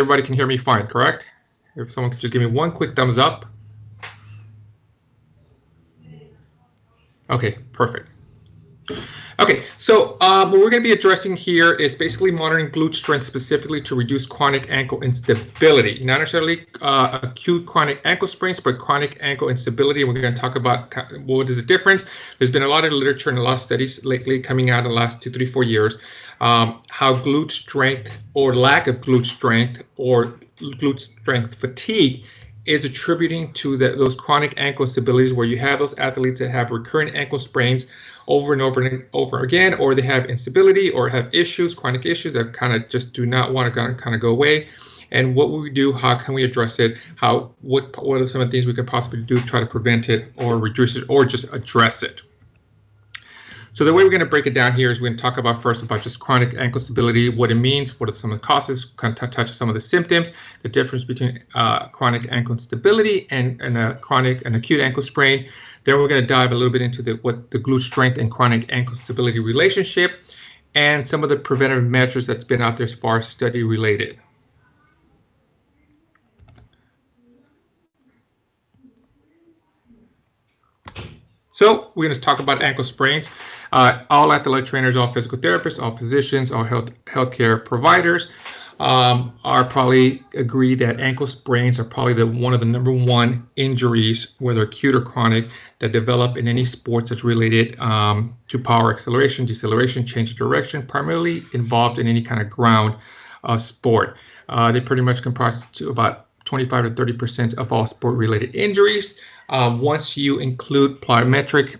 everybody can hear me fine, correct? If someone could just give me one quick thumbs up. Okay, perfect. Okay, so what we're going to be addressing here is basically monitoring glute strength specifically to reduce chronic ankle instability. Not necessarily acute chronic ankle sprains, but chronic ankle instability. We're going to talk about what is the difference. There's been a lot of literature and a lot of studies lately coming out in the last 2, 3, 4 years, how glute strength or lack of glute strength or glute strength fatigue is attributing to those chronic ankle instabilities where you have those athletes that have recurrent ankle sprains over and over and over again, or they have instability or have issues, chronic issues that kind of just do not want to kind of go away. And what will we do? How can we address it? What are some of the things we could possibly do to try to prevent it or reduce it or just address it? So the way we're going to break it down here is we're going to talk about first about just chronic ankle stability, what it means, what are some of the causes, kind of touch some of the symptoms, the difference between chronic ankle instability and an acute ankle sprain. Then we're going to dive a little bit into what the glute strength and chronic ankle stability relationship and some of the preventative measures that's been out there as far as study related. So we're going to talk about ankle sprains. All athletic trainers, all physical therapists, all physicians, all healthcare providers are probably agree that ankle sprains are probably one of the #1 injuries, whether acute or chronic, that develop in any sports that's related to power, acceleration, deceleration, change of direction, primarily involved in any kind of ground sport. They pretty much comprise to about 25 to 30% of all sport-related injuries. Once you include plyometric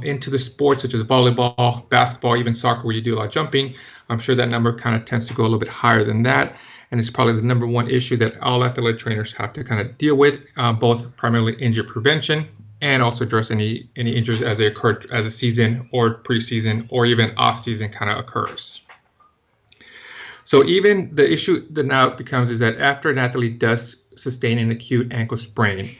into the sports such as volleyball, basketball, even soccer, where you do a lot of jumping, I'm sure that number kind of tends to go a little bit higher than that. And it's probably the #1 issue that all athletic trainers have to kind of deal with, both primarily injury prevention and also address any injuries as they occur as a season or preseason or even off-season kind of occurs. So even the issue that now becomes is that after an athlete does sustain an acute ankle sprain,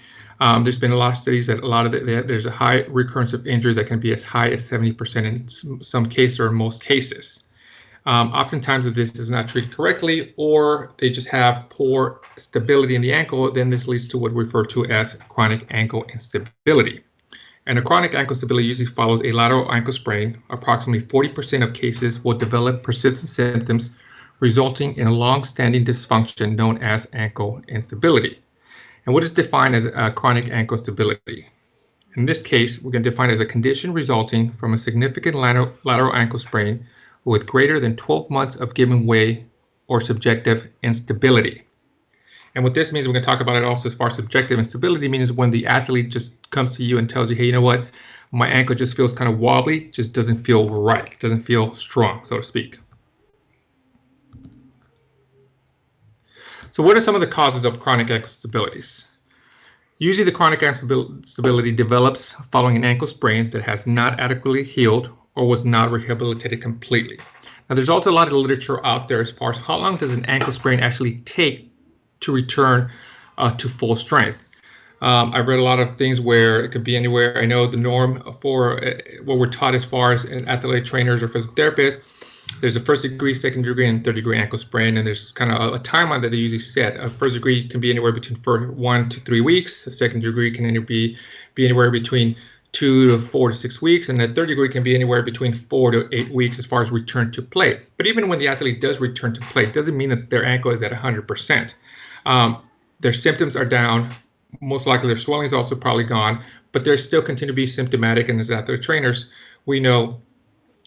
there's been a lot of studies that there's a high recurrence of injury that can be as high as 70% in some cases or in most cases. Oftentimes, if this is not treated correctly or they just have poor stability in the ankle, then this leads to what we refer to as chronic ankle instability. And a chronic ankle instability usually follows a lateral ankle sprain. Approximately 40% of cases will develop persistent symptoms resulting in a long-standing dysfunction known as ankle instability. And what is defined as chronic ankle instability? In this case, we're going to define it as a condition resulting from a significant lateral ankle sprain with greater than 12 months of giving way or subjective instability. And what this means, we're going to talk about it also as far as subjective instability means when the athlete just comes to you and tells you, hey, you know what, my ankle just feels kind of wobbly, just doesn't feel right, doesn't feel strong, so to speak. So what are some of the causes of chronic ankle instabilities? Usually the chronic ankle instability develops following an ankle sprain that has not adequately healed or was not rehabilitated completely. Now there's also a lot of literature out there as far as how long does an ankle sprain actually take to return to full strength. I've read a lot of things where it could be anywhere. I know the norm for what we're taught as far as athletic trainers or physical therapists, there's a first degree, second degree, and third degree ankle sprain, and there's kind of a timeline that they usually set. A first degree can be anywhere between 1 to 3 weeks. A second degree can be anywhere between 2 to 4 to 6 weeks, and the third degree can be anywhere between 4 to 8 weeks as far as return to play. But even when the athlete does return to play, it doesn't mean that their ankle is at 100%. Their symptoms are down. Most likely their swelling is also probably gone, but they still continue to be symptomatic. And as athletic trainers, we know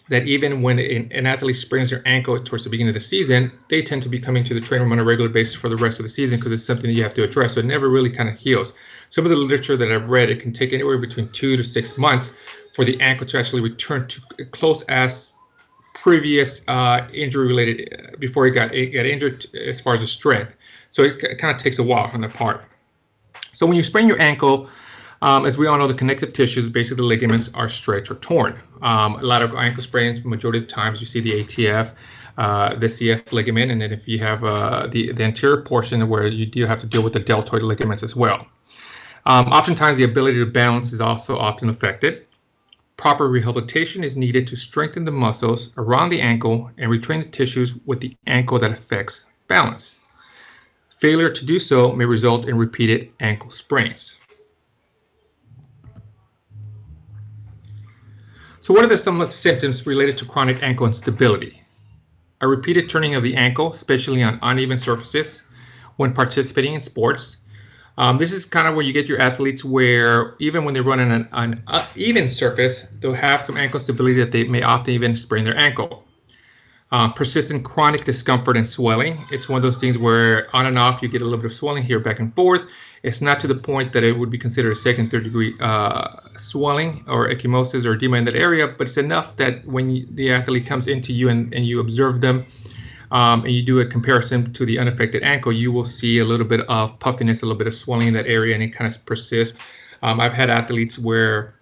that even when an athlete sprains their ankle towards the beginning of the season, they tend to be coming to the trainer room on a regular basis for the rest of the season because it's something that you have to address. So it never really kind of heals. Some of the literature that I've read, it can take anywhere between 2 to 6 months for the ankle to actually return to close as previous injury related before it got injured as far as the strength. So it kind of takes a while on that part. So when you sprain your ankle, as we all know, the connective tissues, basically the ligaments, are stretched or torn. A lot of ankle sprains, majority of the times you see the ATF, the CF ligament, and then if you have the anterior portion where you do have to deal with the deltoid ligaments as well. Oftentimes the ability to balance is also often affected. Proper rehabilitation is needed to strengthen the muscles around the ankle and retrain the tissues with the ankle that affects balance. Failure to do so may result in repeated ankle sprains. So what are some of the symptoms related to chronic ankle instability? A repeated turning of the ankle, especially on uneven surfaces when participating in sports. This is kind of where you get your athletes where even when they run on an uneven surface, they'll have some ankle stability that they may often even sprain their ankle. Persistent chronic discomfort and swelling. It's one of those things where on and off you get a little bit of swelling here back and forth. It's not to the point that it would be considered a second, third degree swelling or ecchymosis or edema in that area, but it's enough that when the athlete comes into you and you observe them and you do a comparison to the unaffected ankle, you will see a little bit of puffiness, a little bit of swelling in that area, and it kind of persists. I've had athletes where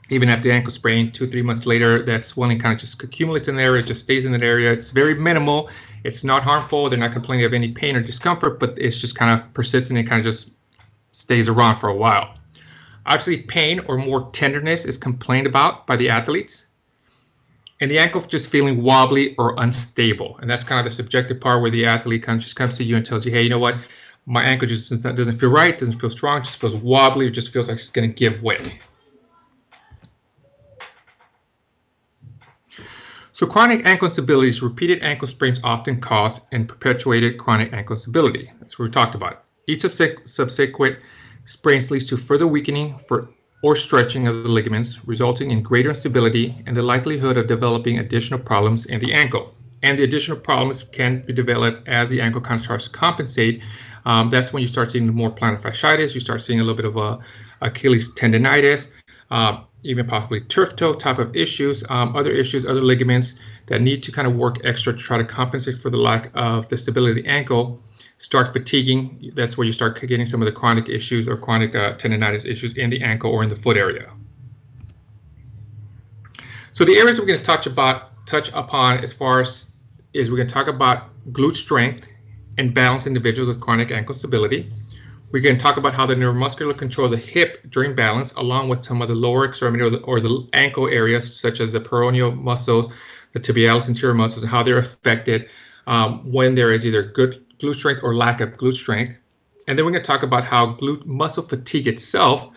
even after the ankle sprain, 2-3 months later, that swelling kind of just accumulates in the area, just stays in that area. It's very minimal. It's not harmful. They're not complaining of any pain or discomfort, but it's just kind of persistent and kind of just stays around for a while. Obviously, pain or more tenderness is complained about by the athletes. And the ankle just feeling wobbly or unstable. And that's kind of the subjective part where the athlete kind of just comes to you and tells you, hey, you know what? My ankle just doesn't feel right, doesn't feel strong, just feels wobbly, it just feels like it's going to give way. So chronic ankle instability is repeated ankle sprains often cause and perpetuated chronic ankle instability. That's what we talked about. Each subsequent sprains leads to further weakening or stretching of the ligaments, resulting in greater instability and the likelihood of developing additional problems in the ankle. And the additional problems can be developed as the ankle kind of starts to compensate. That's when you start seeing more plantar fasciitis, you start seeing a little bit of Achilles tendonitis, even possibly turf toe type of issues, other ligaments that need to kind of work extra to try to compensate for the lack of the stability of the ankle, start fatiguing. That's where you start getting some of the chronic issues or chronic tendonitis issues in the ankle or in the foot area. So the areas we're going to touch upon as far as is we're going to talk about glute strength and balance individuals with chronic ankle stability. We're going to talk about how the neuromuscular control of the hip during balance, along with some of the lower extremity or the ankle areas, such as the peroneal muscles, the tibialis anterior muscles, and how they're affected when there is either good glute strength or lack of glute strength. And then we're going to talk about how glute muscle fatigue itself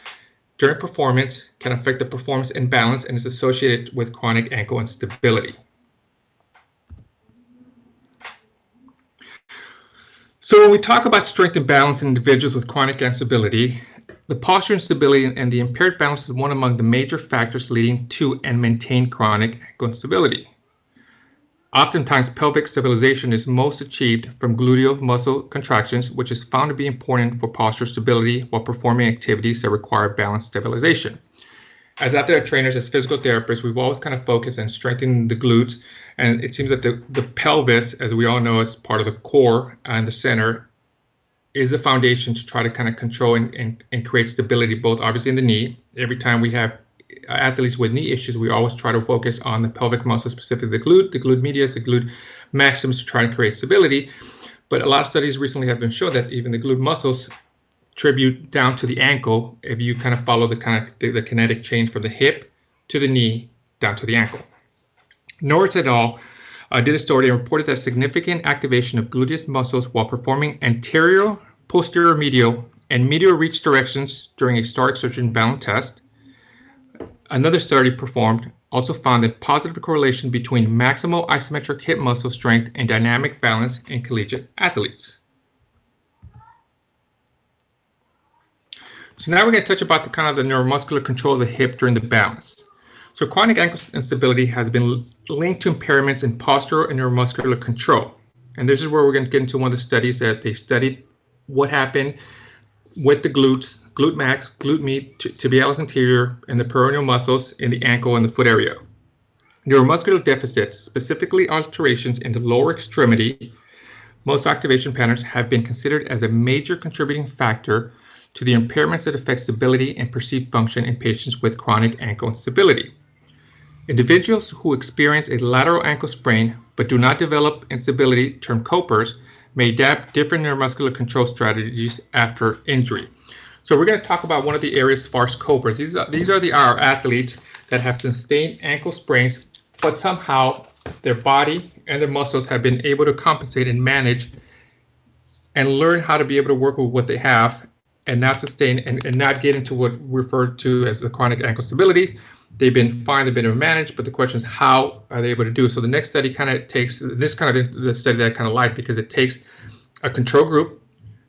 during performance can affect the performance and balance and is associated with chronic ankle instability. So when we talk about strength and balance in individuals with chronic instability, the posture instability and the impaired balance is one among the major factors leading to and maintain chronic ankle instability. Oftentimes, pelvic stabilization is most achieved from gluteal muscle contractions, which is found to be important for posture stability while performing activities that require balance stabilization. As athletic trainers, as physical therapists, we've always kind of focused on strengthening the glutes, and it seems that the pelvis, as we all know, is part of the core and the center, is a foundation to try to kind of control and create stability, both obviously in the knee. Every time we have athletes with knee issues, we always try to focus on the pelvic muscle, specifically the glute medius, the glute maximus, to try and create stability. But a lot of studies recently have been shown that even the glute muscles tribute down to the ankle if you kind of follow the kinetic chain from the hip to the knee down to the ankle. Norris et al. Did a study and reported that significant activation of gluteus muscles while performing anterior, posterior medial, and medial reach directions during a star exertion balance test. Another study performed also found a positive correlation between maximal isometric hip muscle strength and dynamic balance in collegiate athletes. So now we're going to touch about the kind of the neuromuscular control of the hip during the balance. So chronic ankle instability has been linked to impairments in postural and neuromuscular control. And this is where we're going to get into one of the studies that they studied what happened with the glutes, glute max, glute med, tibialis anterior, and the peroneal muscles in the ankle and the foot area. Neuromuscular deficits, specifically alterations in the lower extremity, most activation patterns have been considered as a major contributing factor to the impairments that affect stability and perceived function in patients with chronic ankle instability. Individuals who experience a lateral ankle sprain but do not develop instability, termed copers, may adapt different neuromuscular control strategies after injury. So we're going to talk about one of the areas as far as copers. These are our athletes that have sustained ankle sprains, but somehow their body and their muscles have been able to compensate and manage and learn how to be able to work with what they have and not sustain and not get into what we refer to as the chronic ankle stability. They've been fine, they've been managed, but the question is, how are they able to do it? So the next study kind of takes this kind of the study that I kind of like, because it takes a control group,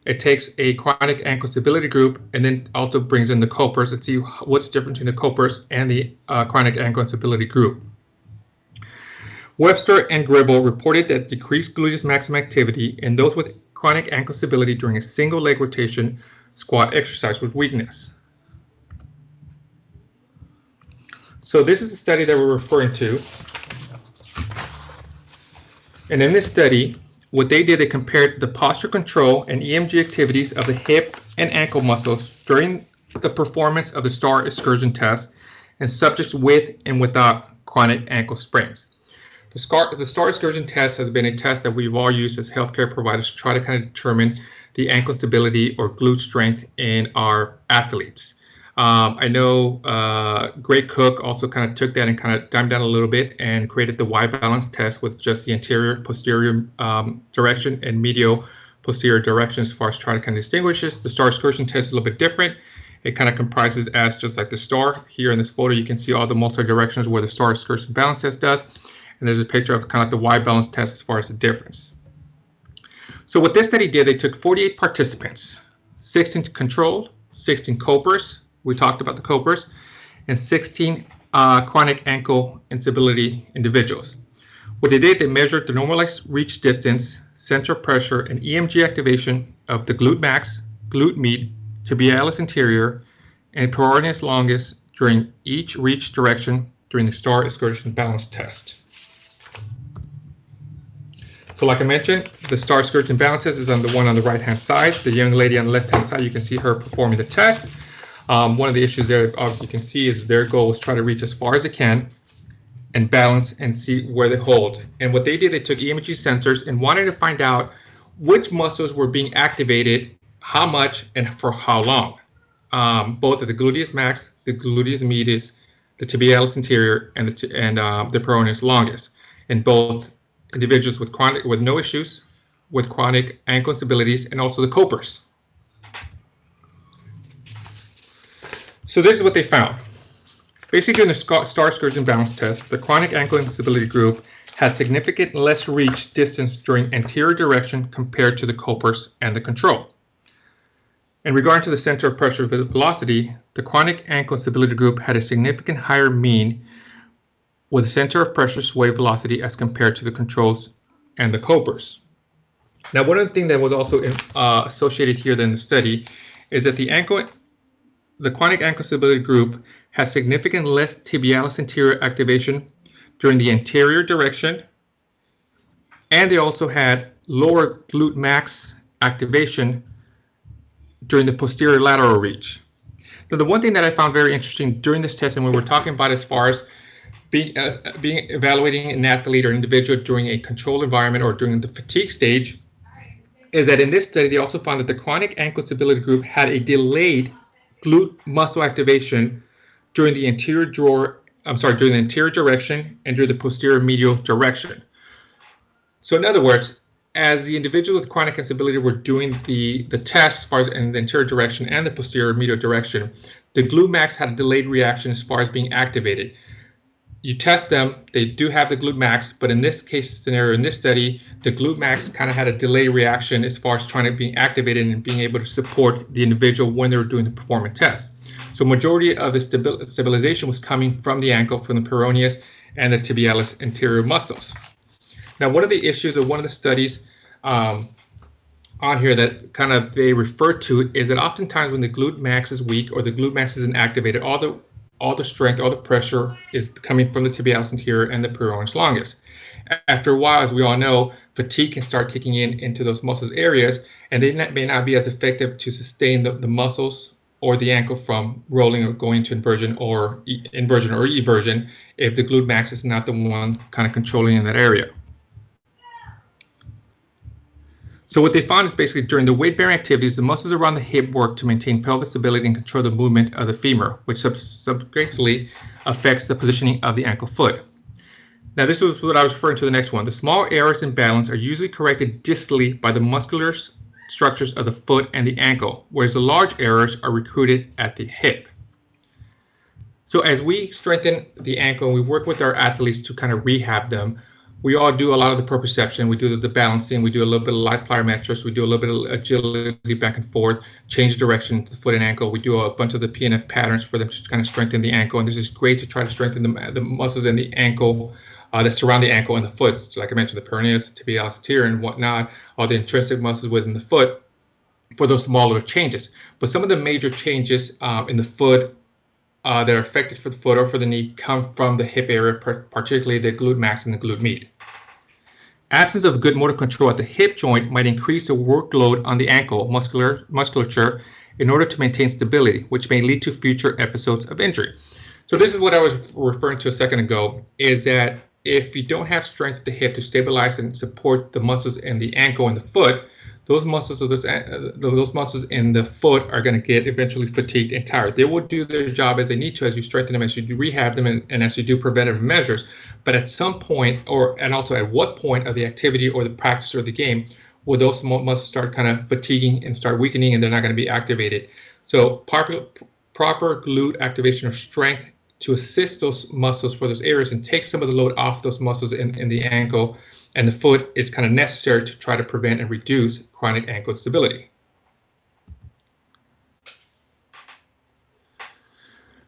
it takes a chronic ankle stability group, and then also brings in the copers and see what's different between the copers and the chronic ankle instability group. Webster and Gribble reported that decreased gluteus maximus activity in those with chronic ankle stability during a single leg rotation squat exercise with weakness. So this is the study that we're referring to. And in this study, what they did, they compared the posture control and EMG activities of the hip and ankle muscles during the performance of the STAR excursion test in subjects with and without chronic ankle sprains. The STAR excursion test has been a test that we've all used as healthcare providers to try to kind of determine the ankle stability or glute strength in our athletes. I know Greg Cook also kind of took that and kind of dimmed down a little bit and created the Y balance test with just the anterior posterior direction and medial posterior direction as far as trying to kind of distinguish this. The STAR excursion test is a little bit different. It kind of comprises as just like the STAR. Here in this photo, you can see all the multi directions where the STAR excursion balance test does. And there's a picture of kind of the Y balance test as far as the difference. So what this study did, they took 48 participants, 16 controlled, 16 copers. We talked about the copers, and 16 chronic ankle instability individuals. What they did, they measured the normalized reach distance, central pressure, and EMG activation of the glute max, glute med, tibialis anterior, and peroneus longus during each reach direction during the STAR excursion balance test. So like I mentioned, the STAR excursion balance test is on the one on the right-hand side. The young lady on the left-hand side, you can see her performing the test. One of the issues there, obviously, you can see is their goal was try to reach as far as it can and balance and see where they hold. And what they did, they took EMG sensors and wanted to find out which muscles were being activated, how much, and for how long. Both of the gluteus max, the gluteus medius, the tibialis anterior, and the peroneus longus, in both individuals with no issues, with chronic ankle instabilities, and also the copers. So this is what they found. Basically, in the STAR excursion balance test, the chronic ankle instability group has significant less reach distance during anterior direction compared to the copers and the control. In regard to the center of pressure velocity, the chronic ankle instability group had a significant higher mean with a center of pressure sway velocity as compared to the controls and the copers. Now, one of the things that was also associated here in the study is that the chronic ankle stability group has significant less tibialis anterior activation during the anterior direction, and they also had lower glute max activation during the posterior lateral reach. Now, the one thing that I found very interesting during this test, and when we're talking about as far as being evaluating an athlete or individual during a controlled environment or during the fatigue stage, is that in this study they also found that the chronic ankle stability group had a delayed glute muscle activation during the anterior direction and during the posterior medial direction. So in other words, as the individual with chronic instability were doing the test as far as in the anterior direction and the posterior medial direction, the glute max had a delayed reaction as far as being activated. You test them, they do have the glute max, but in this case scenario, in this study, the glute max kind of had a delay reaction as far as trying to be activated and being able to support the individual when they were doing the performance test. So majority of the stabilization was coming from the ankle, from the peroneus and the tibialis anterior muscles. Now, one of the issues of one of the studies on here that kind of they refer to is that oftentimes when the glute max is weak or the glute max isn't activated, all the strength, all the pressure is coming from the tibialis anterior and the peroneus longus. After a while, as we all know, fatigue can start kicking into those muscles areas, and they may not be as effective to sustain the muscles or the ankle from rolling or going to inversion or eversion if the glute max is not the one kind of controlling in that area. So what they found is basically during the weight-bearing activities, the muscles around the hip work to maintain pelvic stability and control the movement of the femur, which subsequently affects the positioning of the ankle foot. Now, this was what I was referring to the next one. The small errors in balance are usually corrected distally by the musculars structures of the foot and the ankle, whereas the large errors are recruited at the hip. So as we strengthen the ankle, we work with our athletes to kind of rehab them. We all do a lot of the proprioception, we do the balancing, we do a little bit of light plyometrics, we do a little bit of agility back and forth, change direction to the foot and ankle. We do a bunch of the PNF patterns for them to kind of strengthen the ankle. And this is great to try to strengthen the muscles in the ankle that surround the ankle and the foot. So like I mentioned, the peroneus, tibialis anterior, and whatnot, all the intrinsic muscles within the foot for those small little changes. But some of the major changes in the foot that are affected for the foot or for the knee come from the hip area, particularly the glute max and the glute med. Absence of good motor control at the hip joint might increase the workload on the ankle musculature in order to maintain stability, which may lead to future episodes of injury. So this is what I was referring to a second ago, is that if you don't have strength at the hip to stabilize and support the muscles in the ankle and the foot, those muscles in the foot are going to get eventually fatigued and tired. They will do their job as they need to as you strengthen them, as you do rehab them, and as you do preventive measures. But at some point, and also at what point of the activity or the practice or the game, will those muscles start kind of fatiguing and start weakening, and they're not going to be activated. So proper glute activation or strength to assist those muscles for those areas and take some of the load off those muscles in the ankle and the foot is kind of necessary to try to prevent and reduce chronic ankle instability.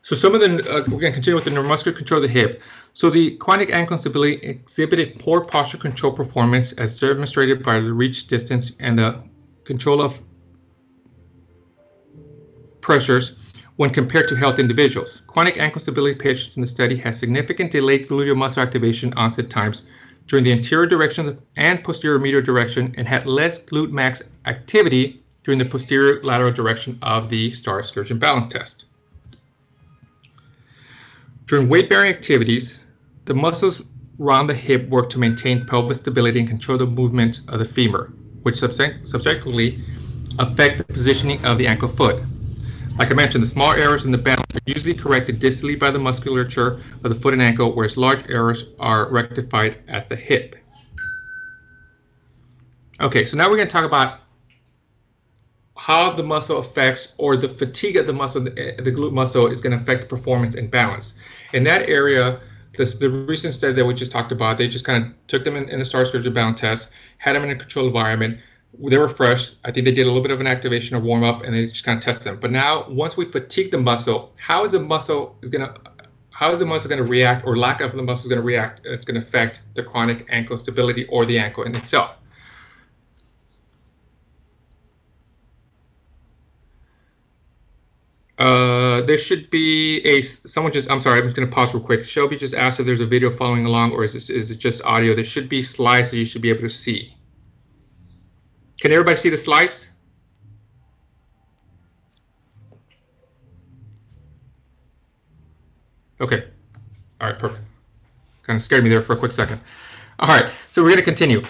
So some of the, we're going to continue with the neuromuscular control of the hip. So the chronic ankle instability exhibited poor posture control performance as demonstrated by the reach distance and the control of pressures when compared to healthy individuals. Chronic ankle instability patients in the study had significant delayed gluteal muscle activation onset times during the anterior direction and posterior medial direction, and had less glute max activity during the posterior lateral direction of the STAR excursion balance test. During weight-bearing activities, the muscles around the hip work to maintain pelvis stability and control the movement of the femur, which subsequently affect the positioning of the ankle foot. Like I mentioned, the small errors in the balance are usually corrected distally by the musculature of the foot and ankle, whereas large errors are rectified at the hip. Okay, so now we're going to talk about how the muscle affects, or the fatigue of the muscle, the glute muscle, is going to affect the performance and balance. In that area, the recent study that we just talked about, they just kind of took them in the STAR excursion balance test, had them in a controlled environment. They were fresh. I think they did a little bit of an activation or warm up, and they just kind of tested them. But now, once we fatigue the muscle, how is the muscle going to react, or lack of the muscle is going to react? It's going to affect the chronic ankle stability or the ankle in itself. There should be someone just, I'm sorry, I'm just going to pause real quick. Shelby just asked if there's a video following along, or is it just audio? There should be slides that you should be able to see. Can everybody see the slides? Okay. All right, perfect. Kind of scared me there for a quick second. All right, so we're going to continue.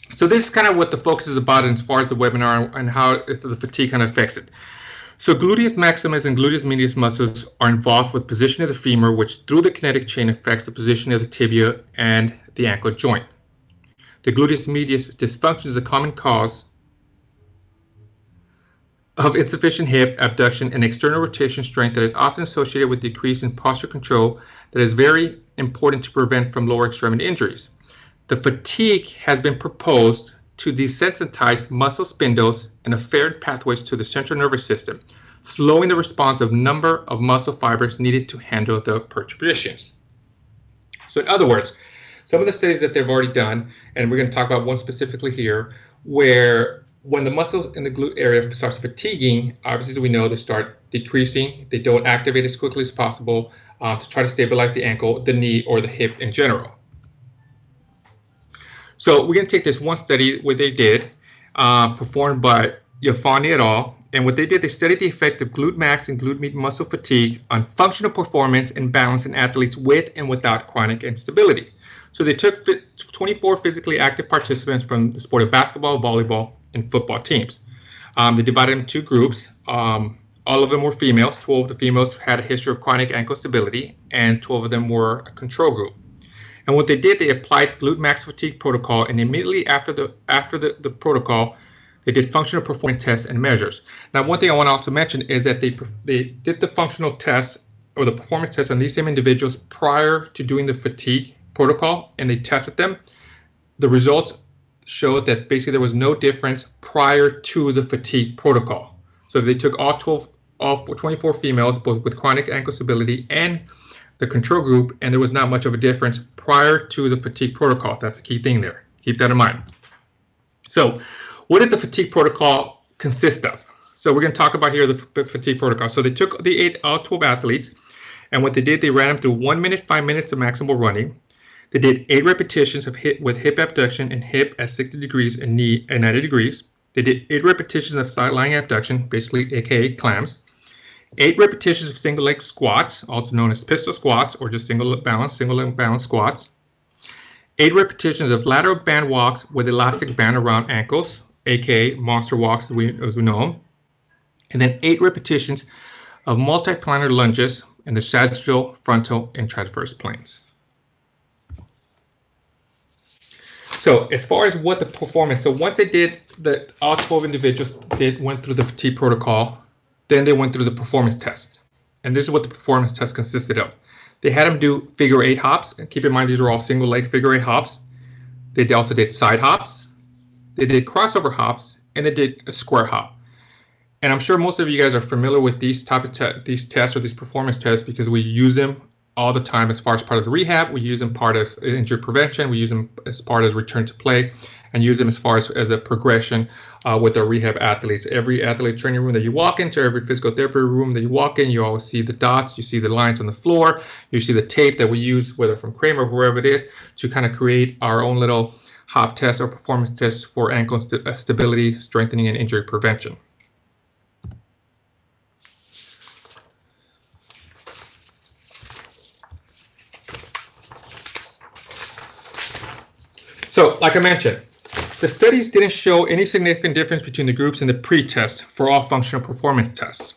So this is kind of what the focus is about as far as the webinar and how the fatigue kind of affects it. So gluteus maximus and gluteus medius muscles are involved with position of the femur, which through the kinetic chain affects the position of the tibia and the ankle joint. The gluteus medius dysfunction is a common cause of insufficient hip abduction and external rotation strength that is often associated with decrease in posture control that is very important to prevent from lower extremity injuries. The fatigue has been proposed to desensitize muscle spindles and afferent pathways to the central nervous system, slowing the response of number of muscle fibers needed to handle the perturbations. So in other words, some of the studies that they've already done, and we're going to talk about one specifically here, where when the muscles in the glute area starts fatiguing, obviously as we know, they start decreasing. They don't activate as quickly as possible to try to stabilize the ankle, the knee, or the hip in general. So we're going to take this one study what they did, performed by Yafani et al. And what they did, they studied the effect of glute max and glute med muscle fatigue on functional performance and balance in athletes with and without chronic instability. So they took 24 physically active participants from the sport of basketball, volleyball, and football teams. They divided them into two groups. All of them were females. 12 of the females had a history of chronic ankle instability, and 12 of them were a control group. And what they did, they applied glute max fatigue protocol, and immediately after the protocol, They did functional performance tests and measures. Now, one thing I want to also mention is that they did the functional tests or the performance tests on these same individuals prior to doing the fatigue protocol, and they tested them. The results showed that basically there was no difference prior to the fatigue protocol. So if they took all 24 females, both with chronic ankle stability and the control group, and there was not much of a difference prior to the fatigue protocol. That's a key thing there. Keep that in mind. So what does the fatigue protocol consist of? So we're going to talk about here the fatigue protocol. So they took the all 12 athletes, and what they did, they ran them through 1 minute, 5 minutes of maximal running. They did 8 repetitions of with hip abduction and hip at 60 degrees and knee at 90 degrees. They did 8 repetitions of side lying abduction, basically aka clams. 8 repetitions of single leg squats, also known as pistol squats or just single leg balance squats. 8 repetitions of lateral band walks with elastic band around ankles, aka monster walks as we know them. And then 8 repetitions of multiplanar lunges in the sagittal, frontal, and transverse planes. So as far as what the performance, so once they did all 12 individuals went through the fatigue protocol, then they went through the performance test. And this is what the performance test consisted of. They had them do figure 8 hops. And keep in mind, these are all single leg figure 8 hops. They also did side hops. They did crossover hops, and they did a square hop. And I'm sure most of you guys are familiar with these these tests or these performance tests because we use them all the time as far as part of the rehab. We use them part as injury prevention. We use them as part as return to play, and use them as far as a progression with our rehab athletes. Every athletic training room that you walk into, every physical therapy room that you walk in, you always see the dots, you see the lines on the floor, you see the tape that we use, whether from Kramer or wherever it is, to kind of create our own little hop test or performance test for ankle stability, strengthening, and injury prevention. So, like I mentioned, the studies didn't show any significant difference between the groups in the pre-test for all functional performance tests.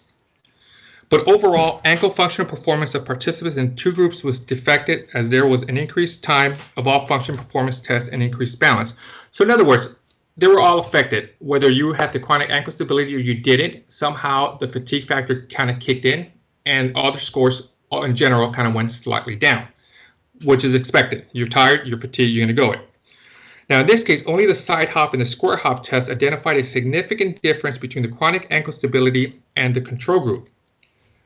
But overall, ankle functional performance of participants in 2 groups was defected as there was an increased time of all functional performance tests and increased balance. So in other words, they were all affected. Whether you had the chronic ankle stability or you didn't, somehow the fatigue factor kind of kicked in and all the scores in general kind of went slightly down, which is expected. You're tired, you're fatigued, you're going to go it. Now, in this case, only the side hop and the square hop test identified a significant difference between the chronic ankle stability and the control group.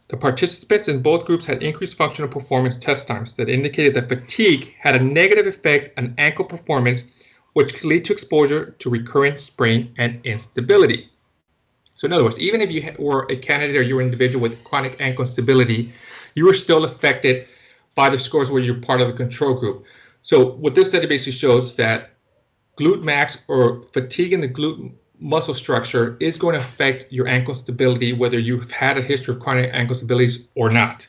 The participants in both groups had increased functional performance test times that indicated that fatigue had a negative effect on ankle performance, which could lead to exposure to recurrent sprain and instability. So in other words, even if you were a candidate or you were an individual with chronic ankle instability, you were still affected by the scores where you're part of the control group. So what this study basically shows that glute max or fatigue in the glute muscle structure is going to affect your ankle stability whether you've had a history of chronic ankle stability or not.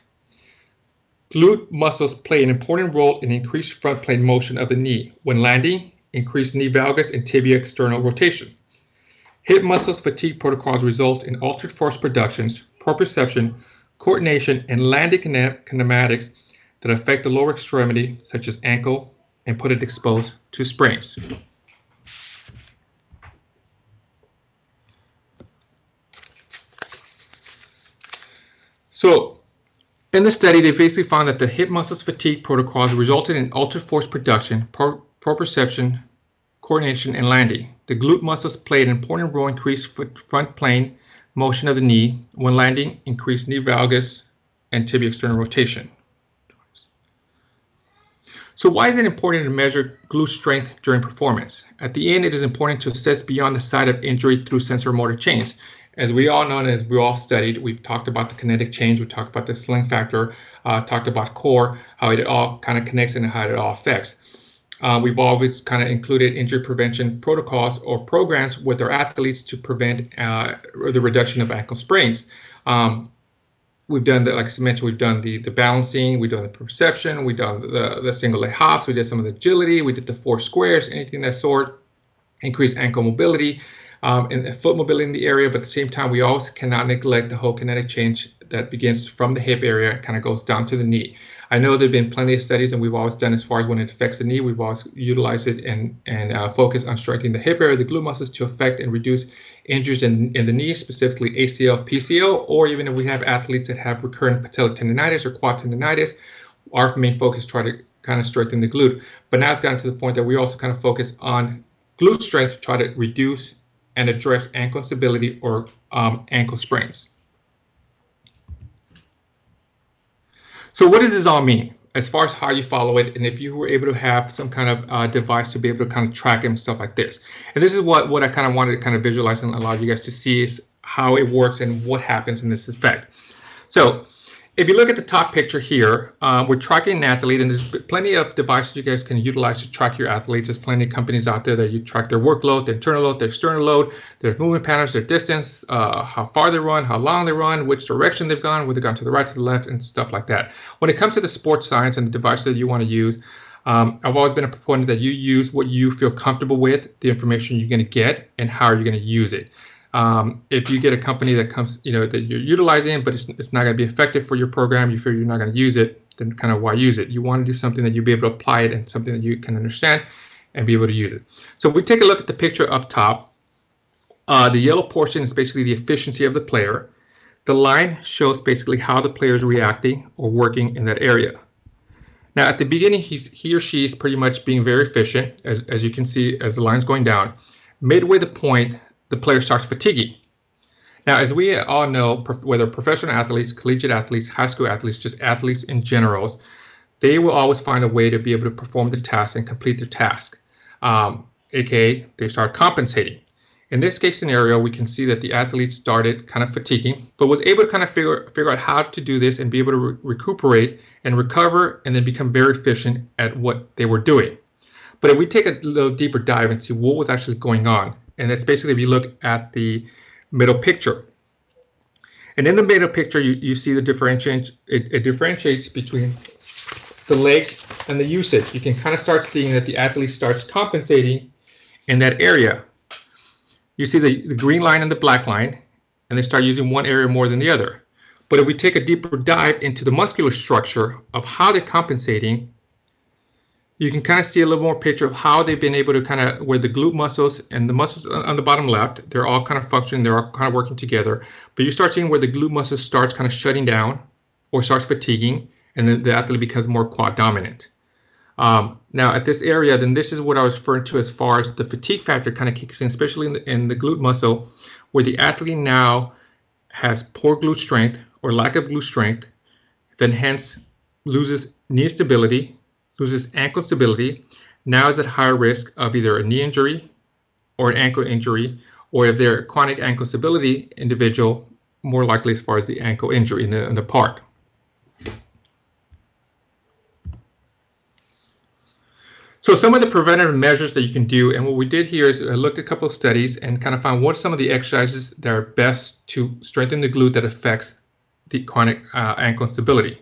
Glute muscles play an important role in increased front plane motion of the knee. When landing, increased knee valgus and tibia external rotation. Hip muscles fatigue protocols result in altered force productions, proprioception, coordination, and landing kinematics that affect the lower extremity, such as ankle, and put it exposed to sprains. So in the study, they basically found that the hip muscles fatigue protocols resulted in altered force production, proprioception, coordination, and landing. The glute muscles played an important role in increased front plane motion of the knee. When landing, increased knee valgus and tibia external rotation. So why is it important to measure glute strength during performance? At the end, it is important to assess beyond the site of injury through sensor motor chains. As we all know, and as we all studied, we've talked about the kinetic change, we talked about the sling factor, talked about core, how it all kind of connects and how it all affects. We've always kind of included injury prevention protocols or programs with our athletes to prevent the reduction of ankle sprains. We've done like I mentioned, we've done the balancing, we've done the perception, we've done the single leg hops, we did some of the agility, we did the 4 squares, anything of that sort, increase ankle mobility and foot mobility in the area. But at the same time, we also cannot neglect the whole kinetic change that begins from the hip area, kind of goes down to the knee. I know there have been plenty of studies, and we've always done as far as when it affects the knee, we've always utilized it and focus on strengthening the hip area, the glute muscles to affect and reduce injuries in the knee, specifically ACL, PCL, or even if we have athletes that have recurrent patellar tendonitis or quad tendonitis, our main focus try to kind of strengthen the glute. But now it's gotten to the point that we also kind of focus on glute strength to try to reduce and address ankle instability or ankle sprains. So what does this all mean as far as how you follow it, and if you were able to have some kind of device to be able to kind of track it and stuff like this? And this is what I kind of wanted to kind of visualize and allow you guys to see is how it works and what happens in this effect. So if you look at the top picture here, we're tracking an athlete, and there's plenty of devices you guys can utilize to track your athletes. There's plenty of companies out there that you track their workload, their internal load, their external load, their movement patterns, their distance, how far they run, how long they run, which direction they've gone, whether they've gone to the right, to the left, and stuff like that. When it comes to the sports science and the devices that you want to use, I've always been a proponent that you use what you feel comfortable with, the information you're going to get, and how you're going to use it. If you get a company that comes, that you're utilizing, but it's not going to be effective for your program, you feel you're not going to use it, then kind of why use it? You want to do something that you'll be able to apply it and something that you can understand and be able to use it. So if we take a look at the picture up top, the yellow portion is basically the efficiency of the player. The line shows basically how the player is reacting or working in that area. Now at the beginning, he or she is pretty much being very efficient, as you can see as the line's going down. Midway the point, the player starts fatiguing. Now, as we all know, whether professional athletes, collegiate athletes, high school athletes, just athletes in general, they will always find a way to be able to perform the task and complete their task, aka they start compensating. In this case scenario, we can see that the athlete started kind of fatiguing, but was able to kind of figure out how to do this and be able to recuperate and recover and then become very efficient at what they were doing. But if we take a little deeper dive and see what was actually going on, and that's basically if you look at the middle picture. And in the middle picture, you see the differentiate. It differentiates between the legs and the usage. You can kind of start seeing that the athlete starts compensating in that area. You see the green line and the black line, and they start using one area more than the other. But if we take a deeper dive into the muscular structure of how they're compensating, you can kind of see a little more picture of how they've been able to kind of, where the glute muscles and the muscles on the bottom left, they're all kind of functioning, they're all kind of working together. But you start seeing where the glute muscle starts kind of shutting down or starts fatiguing, and then the athlete becomes more quad dominant. Now at this area, then this is what I was referring to as far as the fatigue factor kind of kicks in, especially in the glute muscle, where the athlete now has poor glute strength or lack of glute strength, then hence loses knee stability, loses ankle stability, now is at higher risk of either a knee injury or an ankle injury, or if they're a chronic ankle stability individual, more likely as far as the ankle injury in the part. So some of the preventative measures that you can do, and what we did here is I looked at a couple of studies and kind of found what are some of the exercises that are best to strengthen the glute that affects the chronic ankle instability.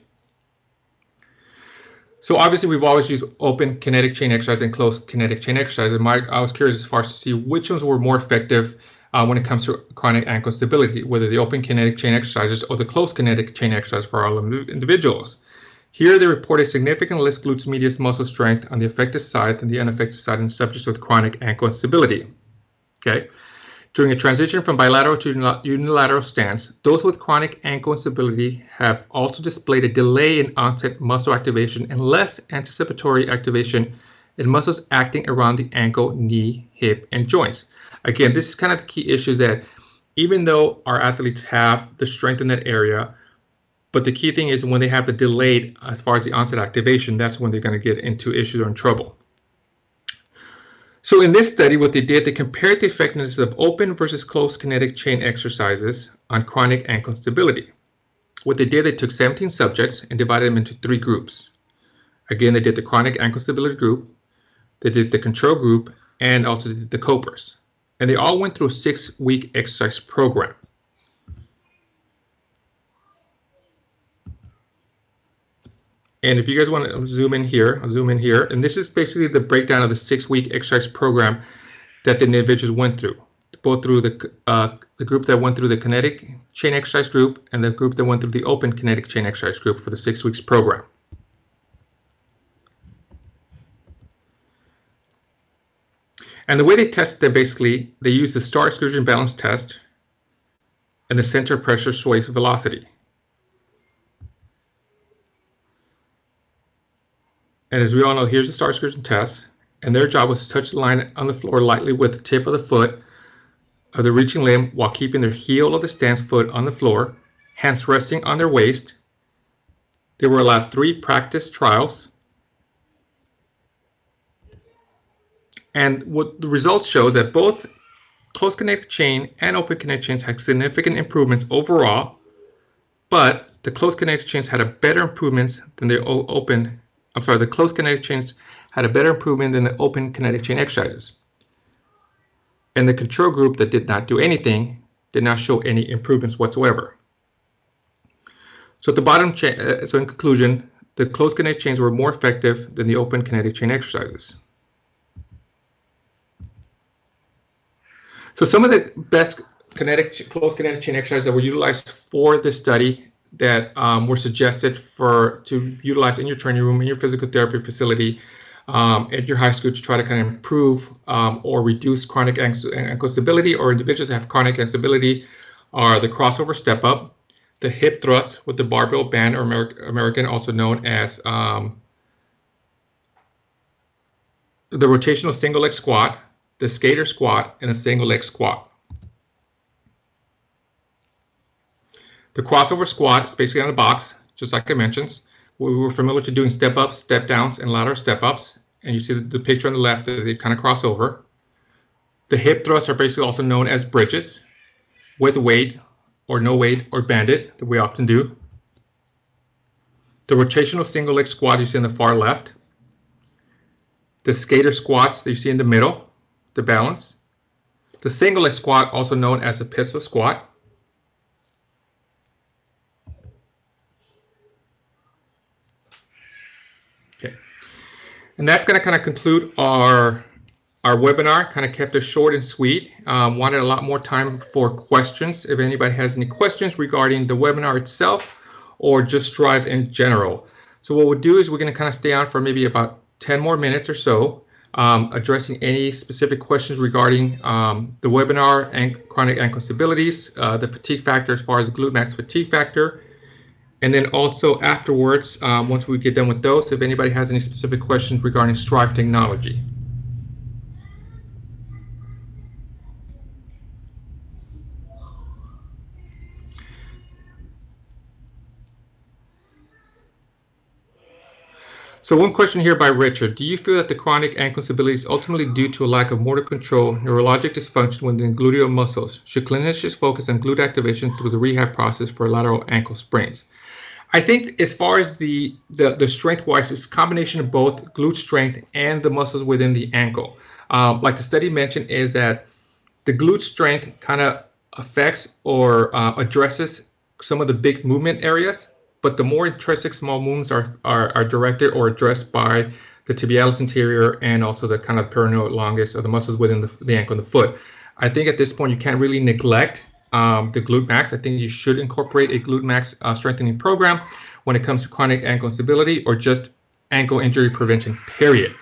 So obviously we've always used open kinetic chain exercise and closed kinetic chain exercise. And I was curious as far as to see which ones were more effective when it comes to chronic ankle stability, whether the open kinetic chain exercises or the closed kinetic chain exercise for all individuals. Here they reported significantly less glutes medius muscle strength on the affected side than the unaffected side in subjects with chronic ankle instability. Okay. During a transition from bilateral to unilateral stance, those with chronic ankle instability have also displayed a delay in onset muscle activation and less anticipatory activation in muscles acting around the ankle, knee, hip, and joints. Again, this is kind of the key issue, that even though our athletes have the strength in that area, but the key thing is when they have the delayed as far as the onset activation, that's when they're going to get into issues or in trouble. So in this study, what they did, they compared the effectiveness of open versus closed kinetic chain exercises on chronic ankle instability. What they did, they took 17 subjects and divided them into 3 groups. Again, they did the chronic ankle instability group, they did the control group, and also did the copers. And they all went through a 6-week exercise program. And if you guys want to zoom in here, I'll zoom in here. And this is basically the breakdown of the 6-week exercise program that the individuals went through. both through the group that went through the kinetic chain exercise group and the group that went through the open kinetic chain exercise group for the 6 weeks program. And the way they tested it, basically, they used the star excursion balance test and the center pressure sway velocity. And as we all know, here's the star excursion test, and their job was to touch the line on the floor lightly with the tip of the foot of the reaching limb while keeping their heel of the stance foot on the floor, hands resting on their waist. They were allowed 3 practice trials. And what the results show is that both closed kinetic chain and open kinetic chains had significant improvements overall, but the closed kinetic chains had a better improvements than the the closed kinetic chains had a better improvement than the open kinetic chain exercises. And the control group that did not do anything did not show any improvements whatsoever. So at the bottom, so in conclusion, the closed kinetic chains were more effective than the open kinetic chain exercises. So some of the best closed kinetic chain exercises that were utilized for this study that were suggested to utilize in your training room, in your physical therapy facility, at your high school to try to kind of improve or reduce chronic ankle stability, or individuals that have chronic instability, are the crossover step up, the hip thrust with the barbell band, or American, also known as the rotational single leg squat, the skater squat, and a single leg squat. The crossover squat is basically on a box, just like I mentioned. We were familiar to doing step ups, step downs, and lateral step ups. And you see the picture on the left that they kind of cross over. The hip thrusts are basically also known as bridges, with weight or no weight or banded, that we often do. The rotational single leg squat you see in the far left. The skater squats that you see in the middle, the balance. The single leg squat, also known as the pistol squat. Okay, and that's going to kind of conclude our webinar. Kind of kept it short and sweet. Wanted a lot more time for questions. If anybody has any questions regarding the webinar itself or just Strive in general. So what we'll do is we're going to kind of stay on for maybe about 10 more minutes or so, addressing any specific questions regarding the webinar and chronic ankle stabilities, the fatigue factor as far as glute max fatigue factor. And then also afterwards, once we get done with those, if anybody has any specific questions regarding Strive technology. So one question here by Richard. Do you feel that the chronic ankle stability is ultimately due to a lack of motor control, neurologic dysfunction within gluteal muscles? Should clinicians focus on glute activation through the rehab process for lateral ankle sprains? I think as far as the strength-wise, it's a combination of both glute strength and the muscles within the ankle. Like the study mentioned, is that the glute strength kind of affects or addresses some of the big movement areas, but the more intrinsic small movements are directed or addressed by the tibialis anterior and also the kind of peroneal longus, or the muscles within the ankle and the foot. I think at this point you can't really neglect the glute max. I think you should incorporate a glute max strengthening program when it comes to chronic ankle instability or just ankle injury prevention, period.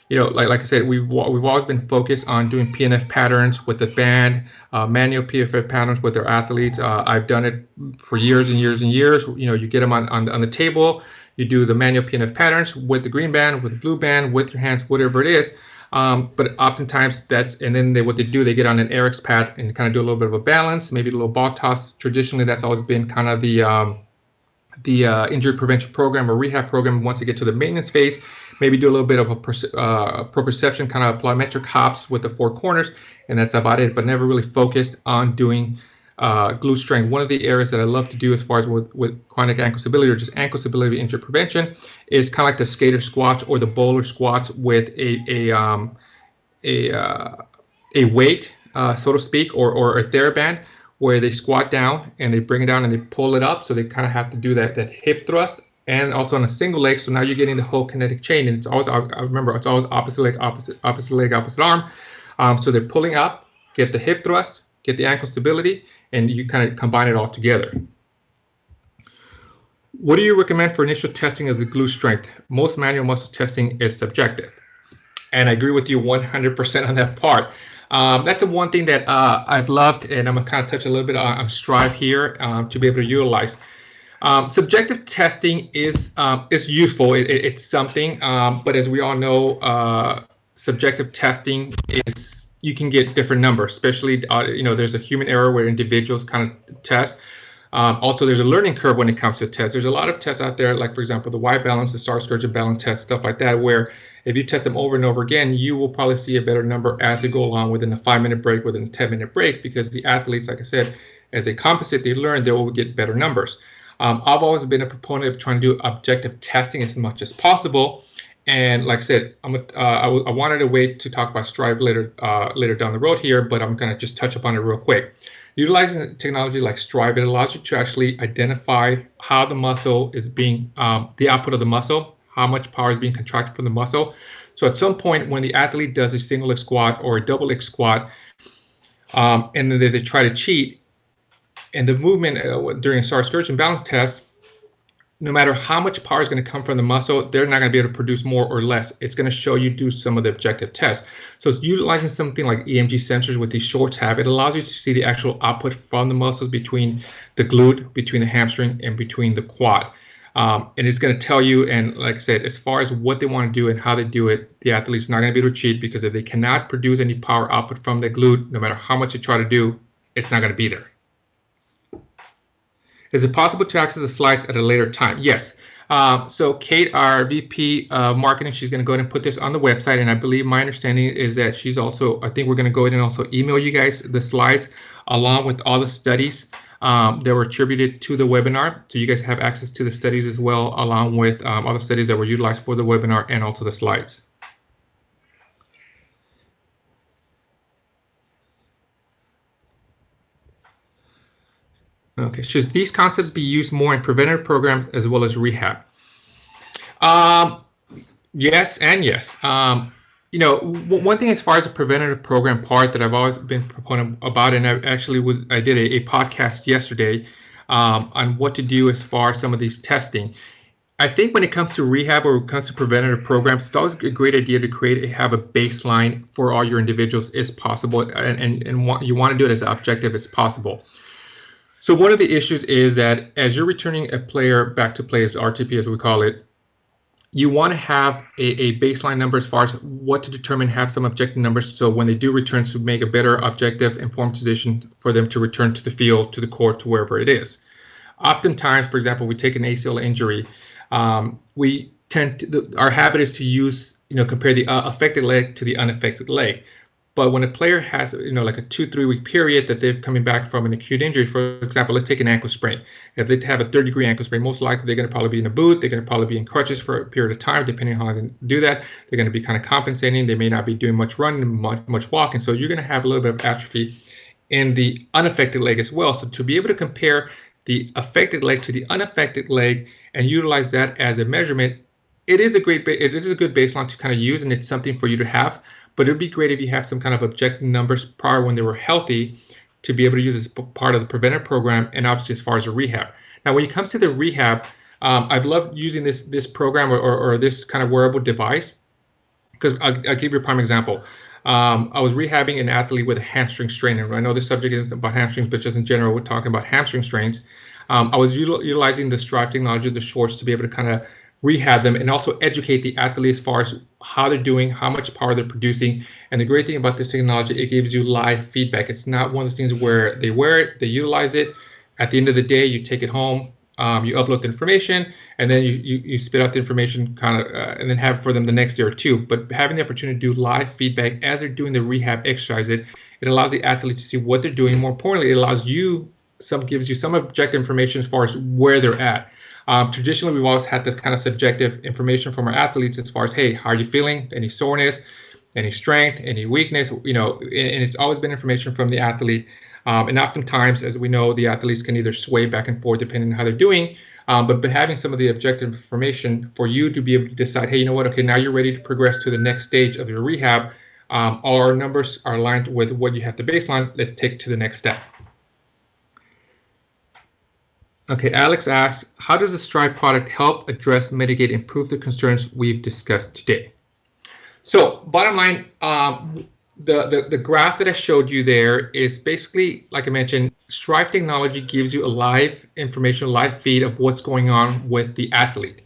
You know, like I said, we've always been focused on doing PNF patterns with the band, manual PFF patterns with their athletes. I've done it for years and years and years. You know, you get them on the table, you do the manual PNF patterns with the green band, with the blue band, with your hands, whatever it is. But oftentimes and then what they do, they get on an RX pad and kind of do a little bit of a balance, maybe a little ball toss. Traditionally, that's always been kind of the injury prevention program or rehab program. Once they get to the maintenance phase, maybe do a little bit of a proprioception, kind of plyometric hops with the 4 corners, and that's about it, but never really focused on doing glute strength. One of the areas that I love to do as far as with chronic ankle stability or just ankle stability injury prevention is kind of like the skater squats or the bowler squats with a weight, so to speak, or a TheraBand, where they squat down and they bring it down and they pull it up. So they kind of have to do that hip thrust, and also on a single leg. So now you're getting the whole kinetic chain, and it's always, I remember, it's always opposite leg, opposite arm. So they're pulling up get the hip thrust, get the ankle stability, and you kind of combine it all together. What do you recommend for initial testing of the glute strength? Most manual muscle testing is subjective. And I agree with you 100% on that part. That's the one thing that I've loved, and I'm going to kind of touch a little bit on Strive here to be able to utilize. Subjective testing is useful. It's something, but as we all know, subjective testing is, you can get different numbers, especially, there's a human error where individuals kind of test. Also, there's a learning curve when it comes to tests. There's a lot of tests out there, like, for example, the Y balance, the star scourge balance test, stuff like that, where if you test them over and over again, you will probably see a better number as they go along within a 5-minute break, within a 10-minute break, because the athletes, like I said, as they compensate, they learn, they will get better numbers. I've always been a proponent of trying to do objective testing as much as possible. And like I said, I wanted to wait to talk about Strive later down the road here, but I'm going to just touch upon it real quick. Utilizing technology like Strive, it allows you to actually identify how the muscle is being, the output of the muscle, how much power is being contracted from the muscle. So at some point when the athlete does a single leg squat or a double leg squat, and then they try to cheat, and the movement during a star scourge balance test, no matter how much power is going to come from the muscle, they're not going to be able to produce more or less. It's going to show you do some of the objective tests. So it's utilizing something like EMG sensors with these shorts have. It allows you to see the actual output from the muscles between the glute, between the hamstring, and between the quad. And it's going to tell you, and like I said, as far as what they want to do and how they do it, the athlete's not going to be able to cheat, because if they cannot produce any power output from the glute, no matter how much you try to do, it's not going to be there. Is it possible to access the slides at a later time? Yes. So Kate, our VP marketing, she's going to go ahead and put this on the website. And I believe my understanding is that she's also, I think we're going to go ahead and also email you guys the slides along with all the studies that were attributed to the webinar. So you guys have access to the studies as well, along with all the studies that were utilized for the webinar and also the slides. Okay, should these concepts be used more in preventative programs as well as rehab? Yes and yes. One thing as far as the preventative program part that I've always been proponent about, and I did a podcast yesterday on what to do as far as some of these testing. I think when it comes to rehab or when it comes to preventative programs, it's always a great idea to have a baseline for all your individuals as possible, and you want to do it as objective as possible. So one of the issues is that as you're returning a player back to play, as RTP as we call it, you want to have a baseline number as far as what to determine, have some objective numbers, so when they do return, to make a better objective informed decision for them to return to the field, to the court, to wherever it is. Oftentimes, for example, we take an ACL injury, we tend to, our habit is to use, compare the affected leg to the unaffected leg. But when a player has, like a 2-3 week period that they're coming back from an acute injury, for example, let's take an ankle sprain. If they have a 3rd-degree ankle sprain, most likely they're going to probably be in a boot. They're going to probably be in crutches for a period of time, depending on how they do that. They're going to be kind of compensating. They may not be doing much running, much walking. So you're going to have a little bit of atrophy in the unaffected leg as well. So to be able to compare the affected leg to the unaffected leg and utilize that as a measurement, it is a good baseline to kind of use, and it's something for you to have. But it would be great if you have some kind of objective numbers prior when they were healthy to be able to use as part of the preventive program, and obviously as far as the rehab. Now, when it comes to the rehab, I've loved using this program or this kind of wearable device, because I'll give you a prime example. I was rehabbing an athlete with a hamstring strain, and I know this subject isn't about hamstrings, but just in general, we're talking about hamstring strains. I was utilizing the Strive technology, the shorts, to be able to kind of rehab them and also educate the athlete as far as how they're doing, how much power they're producing. And the great thing about this technology, it gives you live feedback. It's not one of the things where they wear it, they utilize it. At the end of the day, you take it home, you upload the information, and then you spit out the information and then have it for them the next day or two. But having the opportunity to do live feedback as they're doing the rehab exercise, it allows the athlete to see what they're doing. More importantly, it allows gives you some objective information as far as where they're at. Traditionally, we've always had this kind of subjective information from our athletes as far as, hey, how are you feeling? Any soreness, any strength, any weakness? And it's always been information from the athlete. And oftentimes, as we know, the athletes can either sway back and forth depending on how they're doing. But having some of the objective information for you to be able to decide, hey, you know what? Okay, now you're ready to progress to the next stage of your rehab. all our numbers are aligned with what you have to baseline. Let's take it to the next step. Okay, Alex asks, how does the Strive product help address, mitigate, improve the concerns we've discussed today? So bottom line, the graph that I showed you there is basically, like I mentioned, Strive technology gives you a live information, live feed of what's going on with the athlete.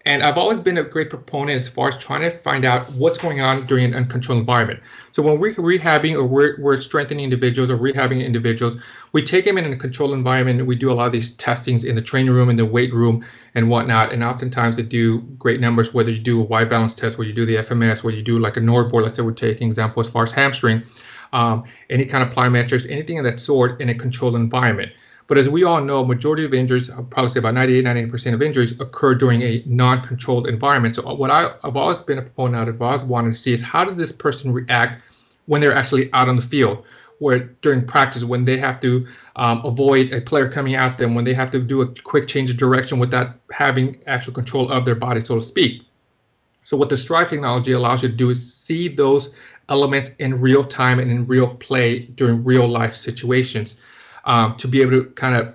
And I've always been a great proponent as far as trying to find out what's going on during an uncontrolled environment. So when we're rehabbing or we're strengthening individuals or rehabbing individuals, we take them in a controlled environment and we do a lot of these testings in the training room, in the weight room and whatnot. And oftentimes they do great numbers, whether you do a wide balance test, where you do the FMS, where you do like a NOR board, let's say we're taking example as far as hamstring, any kind of plyometrics, anything of that sort in a controlled environment. But as we all know, majority of injuries, I'll probably say about 98% of injuries occur during a non-controlled environment. So what I've always been a proponent of, I've always wanted to see is how does this person react when they're actually out on the field, where during practice, when they have to avoid a player coming at them, when they have to do a quick change of direction without having actual control of their body, so to speak. So what the Strive technology allows you to do is see those elements in real time and in real play during real life situations. To be able to kind of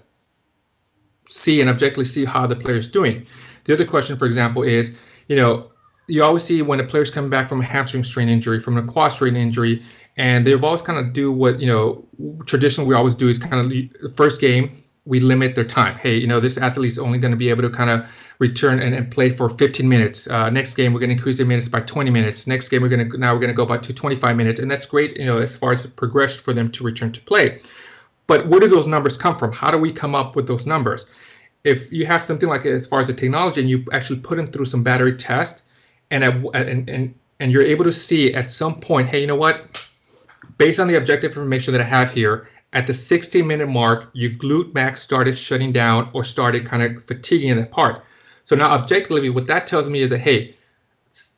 see and objectively see how the player is doing. The other question, for example, is, you always see when a player's coming back from a hamstring strain injury, from a quad strain injury, and they've always kind of do what, traditionally we always do is kind of first game, we limit their time. Hey, this athlete's only going to be able to kind of return and play for 15 minutes. Next game, we're going to increase their minutes by 20 minutes. Next game, we're going to go by to 25 minutes. And that's great, as far as progression for them to return to play. But where do those numbers come from? How do we come up with those numbers? If you have something like as far as the technology and you actually put them through some battery test and you're able to see at some point, hey, you know what? Based on the objective information that I have here, at the 60-minute mark, your glute max started shutting down or started kind of fatiguing that part. So now objectively, what that tells me is that, hey,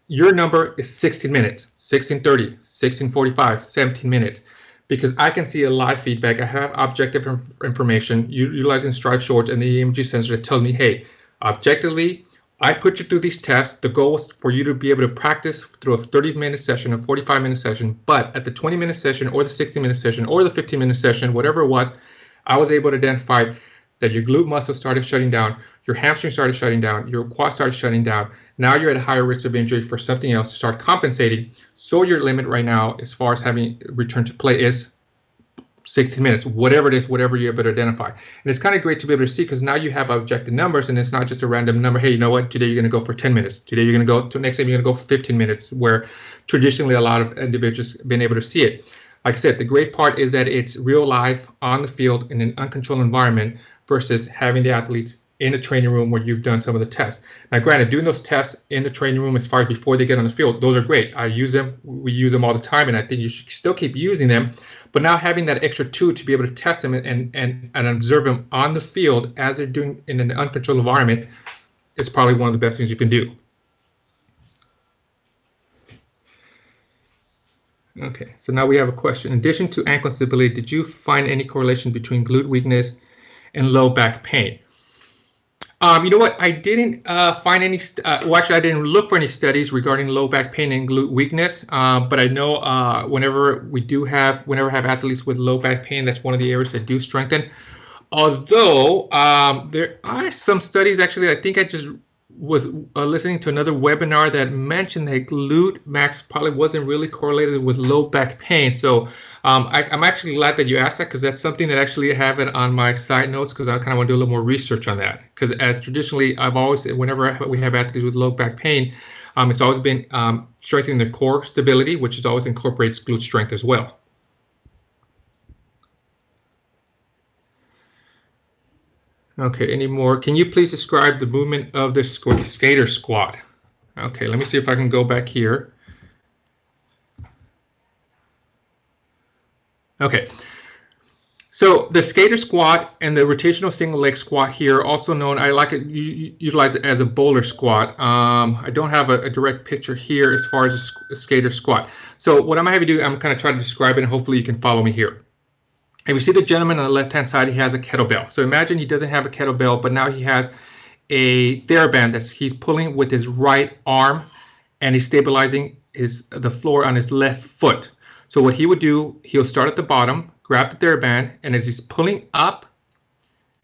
your number is 16 minutes, 16:30, 16:45, 17 minutes. Because I can see a live feedback. I have objective information utilizing Strive Shorts and the EMG sensor that tells me, hey, objectively, I put you through these tests. The goal is for you to be able to practice through a 30-minute session, a 45-minute session. But at the 20-minute session or the 60-minute session or the 15-minute session, whatever it was, I was able to identify that your glute muscle started shutting down, your hamstring started shutting down, your quad started shutting down. Now you're at a higher risk of injury for something else to start compensating. So your limit right now, as far as having return to play, is 60 minutes, whatever it is, whatever you're able to identify. And it's kind of great to be able to see, because now you have objective numbers and it's not just a random number. Hey, you know what? Today you're going to go for 10 minutes. Today you're going to go to next time you're going to go for 15 minutes, where traditionally a lot of individuals have been able to see it. Like I said, the great part is that it's real life on the field in an uncontrolled environment versus having the athletes in the training room where you've done some of the tests. Now, granted, doing those tests in the training room as far as before they get on the field, those are great. I use them. We use them all the time, and I think you should still keep using them. But now having that extra tool to be able to test them and observe them on the field as they're doing in an uncontrolled environment is probably one of the best things you can do. Okay, so now we have a question. In addition to ankle instability, did you find any correlation between glute weakness and low back pain? You know what? I didn't find any. Well, actually, I didn't look for any studies regarding low back pain and glute weakness. But I know whenever I have athletes with low back pain, that's one of the areas that do strengthen. Although there are some studies. Actually, I think I just was listening to another webinar that mentioned that glute max probably wasn't really correlated with low back pain. So I'm actually glad that you asked that, because that's something that actually I have it on my side notes, because I kind of want to do a little more research on that. Because as traditionally, I've always, whenever we have athletes with low back pain, it's always been strengthening the core stability, which is always incorporates glute strength as well. Okay, any more? Can you please describe the movement of the skater squat? Okay, let me see if I can go back here. Okay, so the skater squat and the rotational single leg squat here, also known, I like it, utilize it as a bowler squat. I don't have a direct picture here as far as a skater squat. So what I'm going to have you do, I'm kind of trying to describe it, and hopefully you can follow me here. And we see the gentleman on the left-hand side, he has a kettlebell. So imagine he doesn't have a kettlebell, but now he has a TheraBand that he's pulling with his right arm, and he's stabilizing the floor on his left foot. So what he would do, he'll start at the bottom, grab the TheraBand, and as he's pulling up,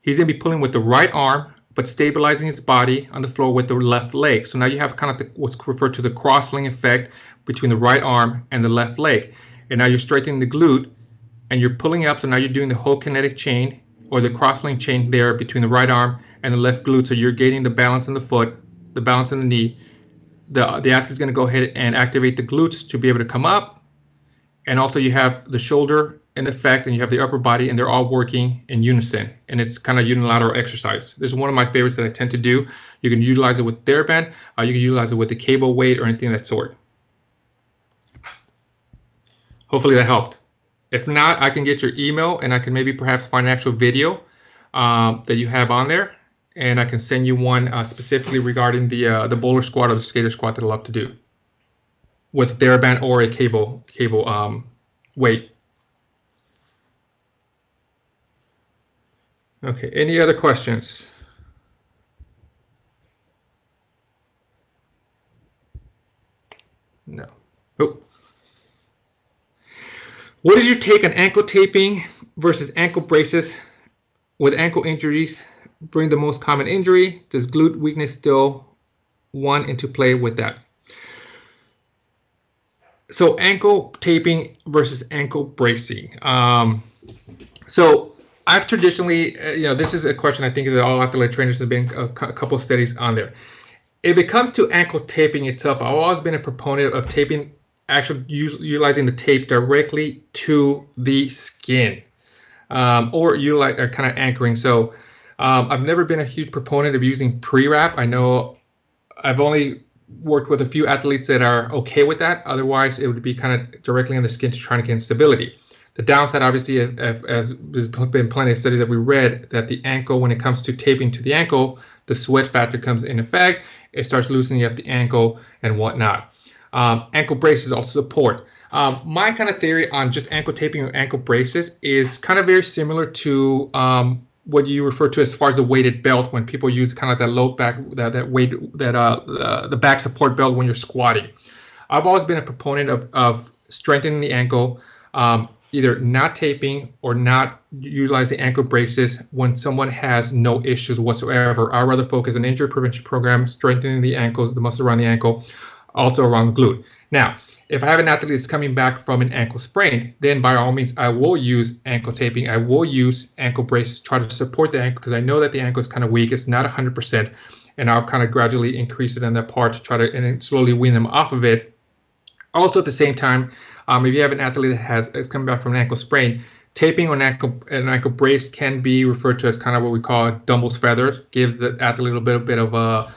he's going to be pulling with the right arm, but stabilizing his body on the floor with the left leg. So now you have kind of what's referred to the cross-link effect between the right arm and the left leg. And now you're straightening the glute, and you're pulling up. So now you're doing the whole kinetic chain or the cross-link chain there between the right arm and the left glute. So you're gaining the balance in the foot, the balance in the knee. The athlete's going to go ahead and activate the glutes to be able to come up. And also you have the shoulder in effect, and you have the upper body, and they're all working in unison. And it's kind of unilateral exercise. This is one of my favorites that I tend to do. You can utilize it with TheraBand, you can utilize it with the cable weight or anything of that sort. Hopefully that helped. If not, I can get your email, and I can maybe perhaps find an actual video that you have on there, and I can send you one specifically regarding the bowler squat or the skater squat that I love to do with TheraBand or a cable weight. Okay, any other questions? No. Oh. What is your take on ankle taping versus ankle braces? With ankle injuries bring the most common injury. Does glute weakness still one into play with that? So ankle taping versus ankle bracing. So I've traditionally, this is a question I think that all athletic trainers have been a couple of studies on there. If it comes to ankle taping itself, I've always been a proponent of taping, actually utilizing the tape directly to the skin, or utilize kind of anchoring. So I've never been a huge proponent of using pre-wrap. I know I've only worked with a few athletes that are okay with that. Otherwise, it would be kind of directly on the skin to try to get stability. The downside, obviously, as there's been plenty of studies that we read, that the ankle, when it comes to taping to the ankle, the sweat factor comes in effect. It starts loosening up the ankle and whatnot. Ankle braces also support. My kind of theory on just ankle taping or ankle braces is kind of very similar to what you refer to as far as a weighted belt, when people use kind of that low back, the back support belt when you're squatting. I've always been a proponent of strengthening the ankle, either not taping or not utilizing ankle braces when someone has no issues whatsoever. I'd rather focus on injury prevention program, strengthening the ankles, the muscle around the ankle, also around the glute. Now, if I have an athlete that's coming back from an ankle sprain, then by all means, I will use ankle taping. I will use ankle braces, try to support the ankle, because I know that the ankle is kind of weak. It's not 100%, and I'll kind of gradually increase it on that part to try to and slowly wean them off of it. Also, at the same time, if you have an athlete that is coming back from an ankle sprain, taping on an ankle brace can be referred to as kind of what we call Dumble's feather. Gives the athlete a little bit of a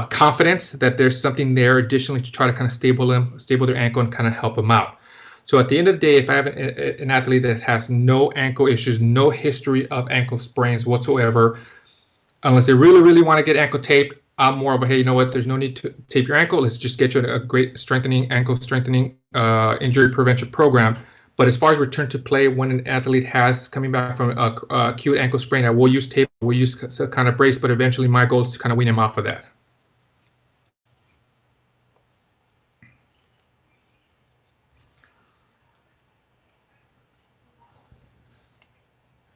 confidence that there's something there additionally to try to kind of stable their ankle and kind of help them out. So at the end of the day, if I have an athlete that has no ankle issues, no history of ankle sprains whatsoever, unless they really, really want to get ankle taped, I'm more of a, hey, you know what, there's no need to tape your ankle. Let's just get you a great ankle strengthening injury prevention program. But as far as return to play, when an athlete has coming back from a acute ankle sprain, I will use tape, we'll use some kind of brace, but eventually my goal is to kind of wean them off of that.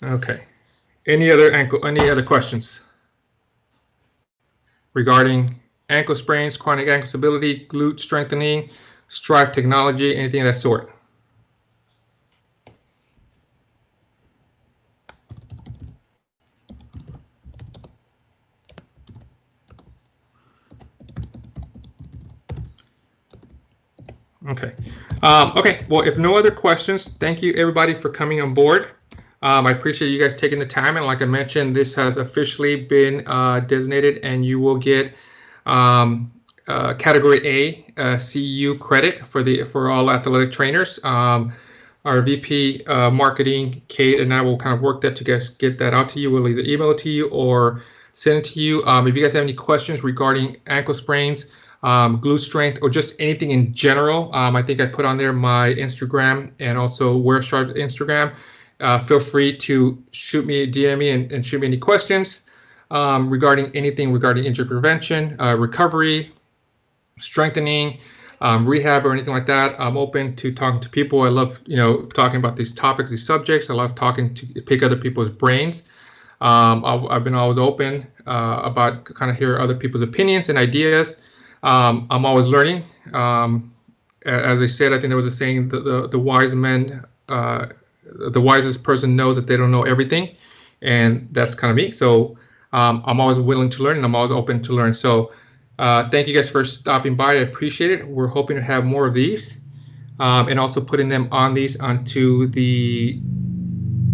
Okay. Any other questions regarding ankle sprains, chronic ankle stability, glute strengthening, Strive technology, anything of that sort? Okay. Okay. Well, if no other questions, thank you everybody for coming on board. I appreciate you guys taking the time, and like I mentioned, this has officially been designated, and you will get Category A CU credit for all athletic trainers. Our VP marketing, Kate, and I will kind of work that to get that out to you. We'll either email it to you or send it to you. If you guys have any questions regarding ankle sprains, glute strength, or just anything in general, I think I put on there my Instagram and also WhereSharp Instagram. Feel free to DM me and shoot me any questions regarding anything regarding injury prevention, recovery, strengthening, rehab or anything like that. I'm open to talking to people. I love, talking about these topics, these subjects. I love talking to pick other people's brains. I've been always open about kind of hear other people's opinions and ideas. I'm always learning. As I said, I think there was a saying, the wise men, the wisest person knows that they don't know everything, and that's kind of me. So I'm always willing to learn, and I'm always open to learn. So thank you guys for stopping by. I appreciate it. We're hoping to have more of these, and also putting them onto the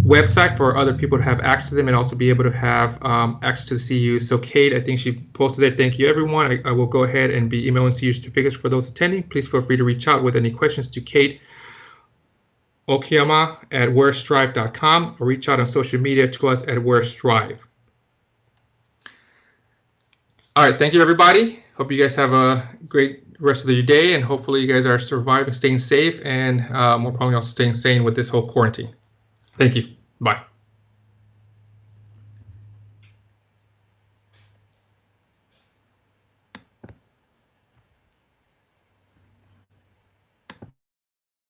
website for other people to have access to them, and also be able to have access to the CEUs. So Kate, I think she posted it. Thank you, everyone. I will go ahead and be emailing CEU certificates for those attending. Please feel free to reach out with any questions to Kate Okiyama at wherestrive.com, or reach out on social media to us at wherestrive. All right, thank you, everybody. Hope you guys have a great rest of your day, and hopefully you guys are surviving, staying safe, and more importantly also staying sane with this whole quarantine. Thank you. Bye.